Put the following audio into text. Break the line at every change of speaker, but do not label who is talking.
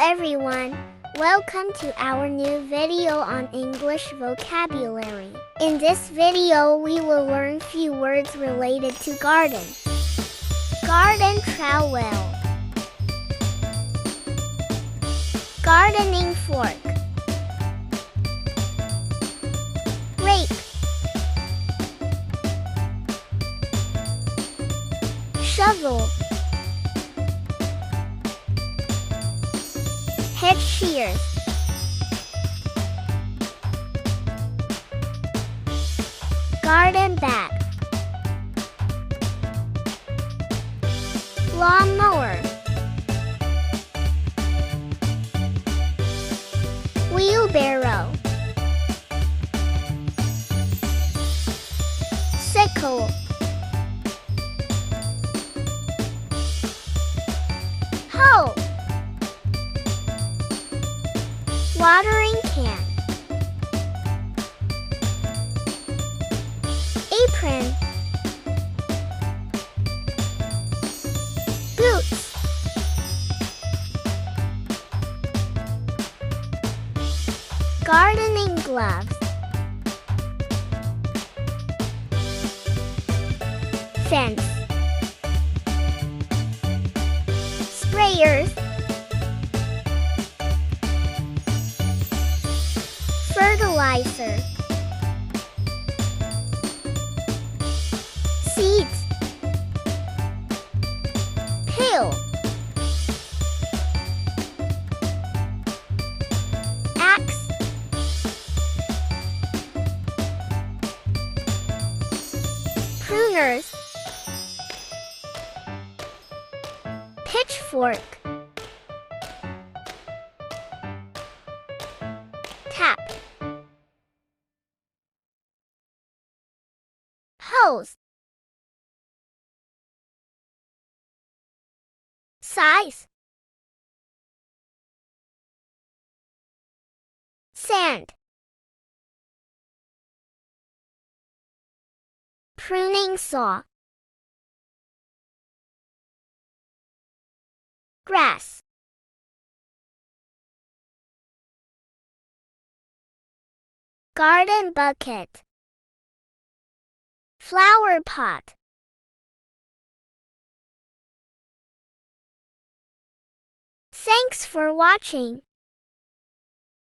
everyone, welcome to our new video on English vocabulary. In this video we will learn few words related to garden. Garden trowel, gardening fork, rake, shovel, head shears, garden bag, lawn mower, wheelbarrow, sickle, hoe, watering can, apron, boots, gardening gloves, fence, sprayers, fertilizer, seeds, pail, axe, pruners, pitchfork, tap, hose, size, sand, pruning saw, grass, garden bucket, flower pot. Thanks for watching.